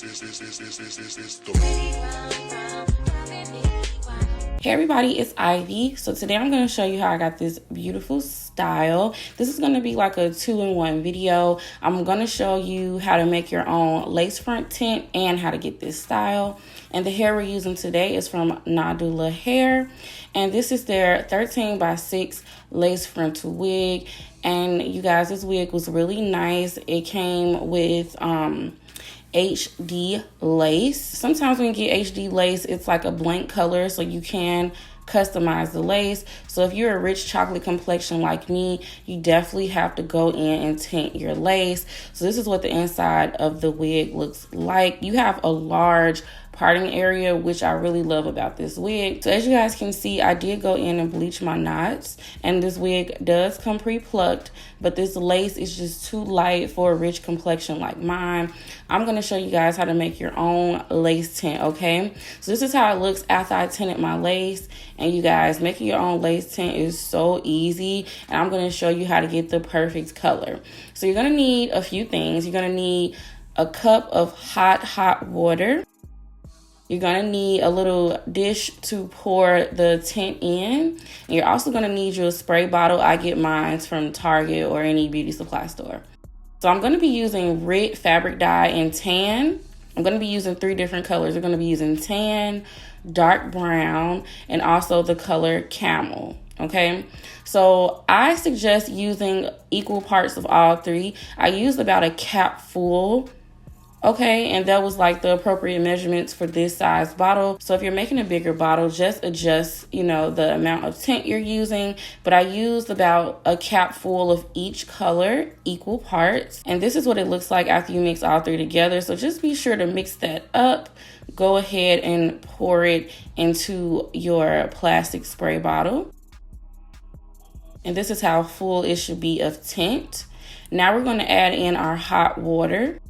Hey everybody, it's Ivy. So today I'm going to show you how I got this beautiful style. This is going to be like a 2-in-1 video. I'm going to show you how to make your own lace front tint and how to get this style. And the hair we're using today is from Nadula Hair. And this is their 13x6 lace frontal wig. And you guys, this wig was really nice. It came with HD lace. Sometimes when you get HD lace, it's like a blank color, so you can customize the lace. So if you're a rich chocolate complexion like me, you definitely have to go in and tint your lace. So this is what the inside of the wig looks like. You have a large parting area, which I really love about this wig. So as you guys can see, I did go in and bleach my knots, and this wig does come pre-plucked, but this lace is just too light for a rich complexion like mine. I'm going to show you guys how to make your own lace tint, okay? So this is how it looks after I tinted my lace. And you guys, making your own lace tint is so easy, and I'm going to show you how to get the perfect color. So you're going to need a few things. You're going to need a cup of hot water. You're going to need a little dish to pour the tint in. And you're also going to need your spray bottle. I get mine from Target or any beauty supply store. So I'm going to be using red fabric dye and tan. I'm going to be using 3 different colors. We're going to be using tan, dark brown, and also the color Camel. Okay, so I suggest using equal parts of all 3. I used about a cap full. Okay, and that was like the appropriate measurements for this size bottle. So if you're making a bigger bottle, just adjust, the amount of tint you're using. But I used about a cap full of each color, equal parts. And this is what it looks like after you mix all 3 together. So just be sure to mix that up. Go ahead and pour it into your plastic spray bottle. And this is how full it should be of tint. Now we're going to add in our hot water.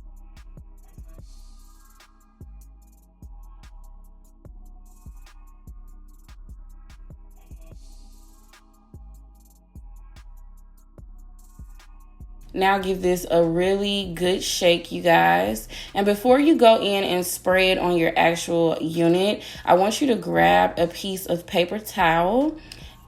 Now give this a really good shake, you guys. And before you go in and spray it on your actual unit, I want you to grab a piece of paper towel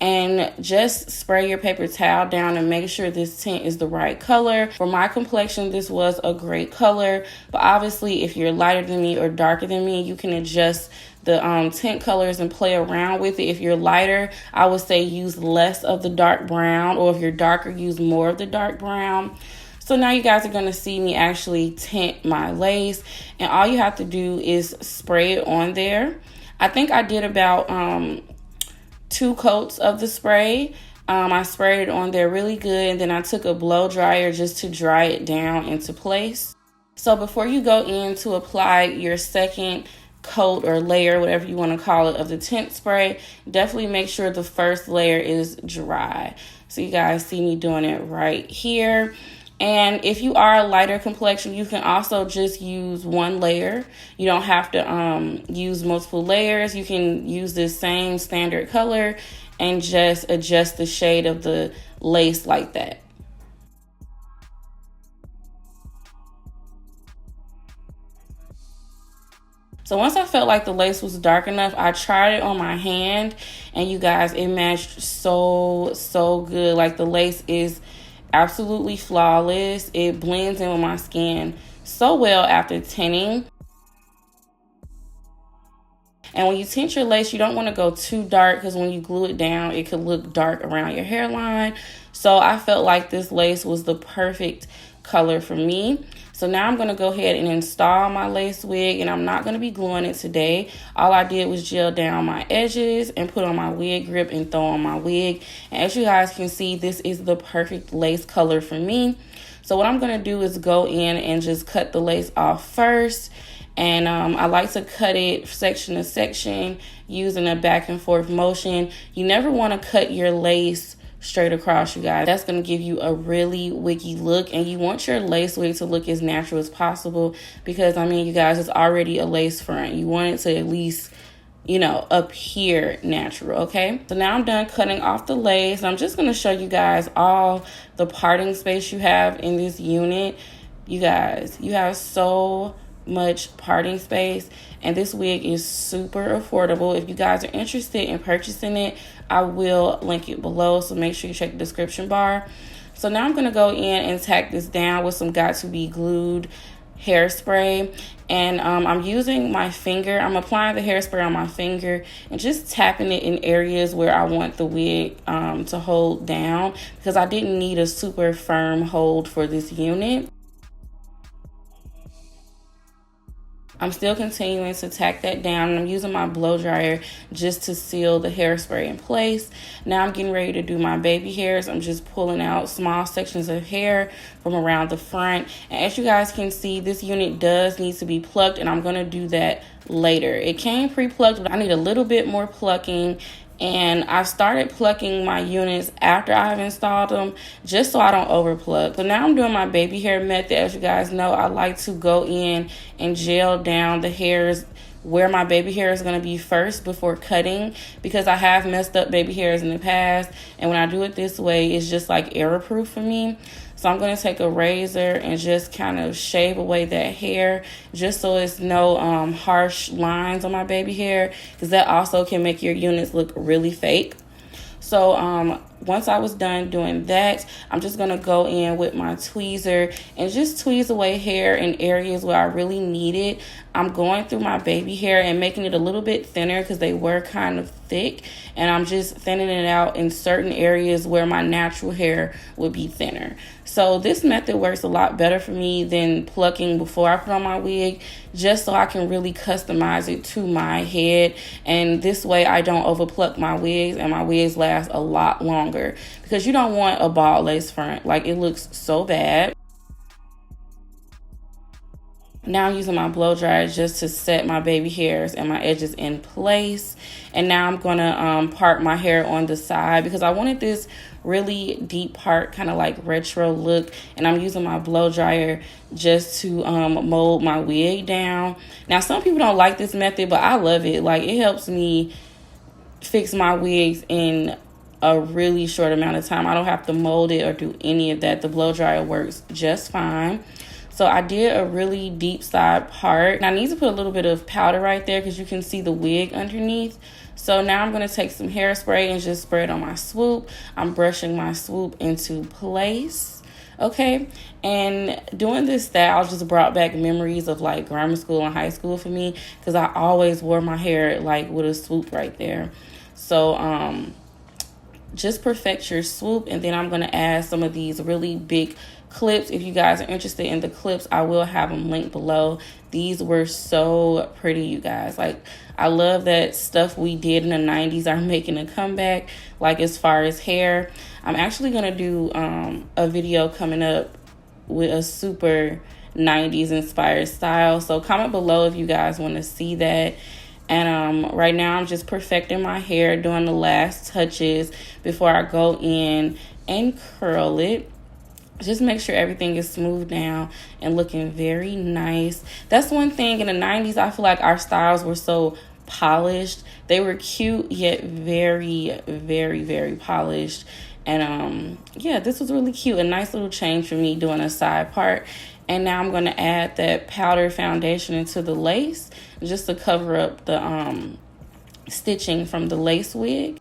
and just spray your paper towel down and make sure this tint is the right color. For my complexion, this was a great color, but obviously if you're lighter than me or darker than me, you can adjust the tint colors and play around with it. If you're lighter, I would say use less of the dark brown, or if you're darker, use more of the dark brown. So now you guys are going to see me actually tint my lace, and all you have to do is spray it on there. I think I did about 2 coats of the spray. I sprayed it on there really good, and then I took a blow dryer just to dry it down into place. So before you go in to apply your second coat or layer, whatever you want to call it, of the tint spray, definitely make sure the first layer is dry. So you guys see me doing it right here. And if you are a lighter complexion, you can also just use 1 layer. You don't have to use multiple layers. You can use this same standard color and just adjust the shade of the lace like that. So once I felt like the lace was dark enough, I tried it on my hand, and you guys, it matched so good. Like, the lace is absolutely flawless. It blends in with my skin so well after tinting. And when you tint your lace, you don't want to go too dark, because when you glue it down, it could look dark around your hairline. So I felt like this lace was the perfect color for me. So now I'm going to go ahead and install my lace wig, and I'm not going to be gluing it today. All I did was gel down my edges and put on my wig grip and throw on my wig. And as you guys can see, this is the perfect lace color for me. So what I'm going to do is go in and just cut the lace off first. And I like to cut it section to section using a back and forth motion. You never want to cut your lace straight across, you guys. That's going to give you a really wiggy look, and you want your lace wig to look as natural as possible, because I mean, you guys, it's already a lace front. You want it to at least, appear natural. Okay, so now I'm done cutting off the lace. I'm just going to show you guys all the parting space you have in this unit. You guys, you have so much parting space, and this wig is super affordable. If you guys are interested in purchasing it, I will link it below, so make sure you check the description bar. So now I'm going to go in and tack this down with some Got To Be Glued hairspray, and I'm using my finger. I'm applying the hairspray on my finger and just tapping it in areas where I want the wig to hold down, because I didn't need a super firm hold for this unit. I'm still continuing to tack that down, and I'm using my blow dryer just to seal the hairspray in place. Now I'm getting ready to do my baby hairs. I'm just pulling out small sections of hair from around the front. And as you guys can see, this unit does need to be plucked, and I'm going to do that later. It came pre-plucked, but I need a little bit more plucking. And I've started plucking my units after I've installed them, just so I don't over pluck. So now I'm doing my baby hair method. As you guys know, I like to go in and gel down the hairs where my baby hair is going to be first before cutting, because I have messed up baby hairs in the past, and when I do it this way, it's just like error proof for me. So I'm going to take a razor and just kind of shave away that hair, just so it's no harsh lines on my baby hair, because that also can make your units look really fake. So once I was done doing that, I'm just going to go in with my tweezer and just tweeze away hair in areas where I really need it. I'm going through my baby hair and making it a little bit thinner because they were kind of thick, and I'm just thinning it out in certain areas where my natural hair would be thinner. So this method works a lot better for me than plucking before I put on my wig, just so I can really customize it to my head. And this way I don't over pluck my wigs, and my wigs last a lot longer, because you don't want a bald lace front. Like, it looks so bad. Now I'm using my blow dryer just to set my baby hairs and my edges in place. And now I'm going to part my hair on the side, because I wanted this really deep part, kind of like retro look. And I'm using my blow dryer just to mold my wig down. Now, some people don't like this method, but I love it. Like, it helps me fix my wigs in a really short amount of time. I don't have to mold it or do any of that. The blow dryer works just fine. So I did a really deep side part. And I need to put a little bit of powder right there, because you can see the wig underneath. So now I'm going to take some hairspray and just spray it on my swoop. I'm brushing my swoop into place. Okay. And doing this style just brought back memories of like grammar school and high school for me, because I always wore my hair like with a swoop right there. So just perfect your swoop. And then I'm going to add some of these really big clips. If you guys are interested in the clips, I will have them linked below. These were so pretty, you guys. Like, I love that stuff we did in the 90s are making a comeback, like as far as hair. I'm actually going to do a video coming up with a super 90s inspired style. So comment below if you guys want to see that. And right now I'm just perfecting my hair, doing the last touches before I go in and curl it. Just make sure everything is smoothed down and looking very nice. That's one thing in the 90s, I feel like our styles were so polished. They were cute, yet very, very, very polished. And yeah, this was really cute. A nice little change for me doing a side part. And now I'm going to add that powder foundation into the lace, just to cover up the stitching from the lace wig.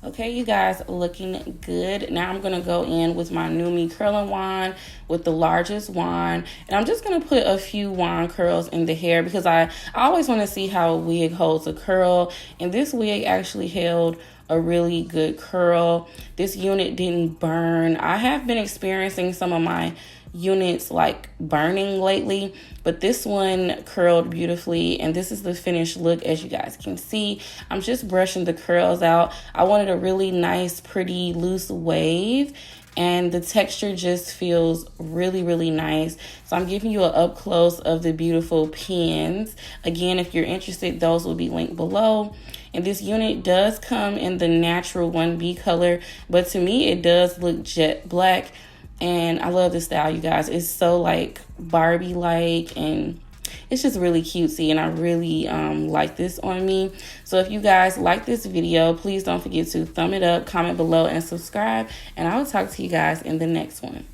Okay, you guys, looking good. Now I'm going to go in with my Numi curling wand, with the largest wand. And I'm just going to put a few wand curls in the hair, because I always want to see how a wig holds a curl. And this wig actually held a really good curl. This unit didn't burn. I have been experiencing some of my units like burning lately, but this one curled beautifully, and this is the finished look. As you guys can see, I'm just brushing the curls out. I wanted a really nice, pretty, loose wave, and the texture just feels really, really nice. So I'm giving you an up close of the beautiful pins. Again, if you're interested, those will be linked below. And this unit does come in the natural 1B color, but to me it does look jet black. And I love this style, you guys. It's so like Barbie-like, and It's just really cutesy, and I really like this on me. So if you guys like this video, please don't forget to thumb it up, comment below, and subscribe. And I will talk to you guys in the next one.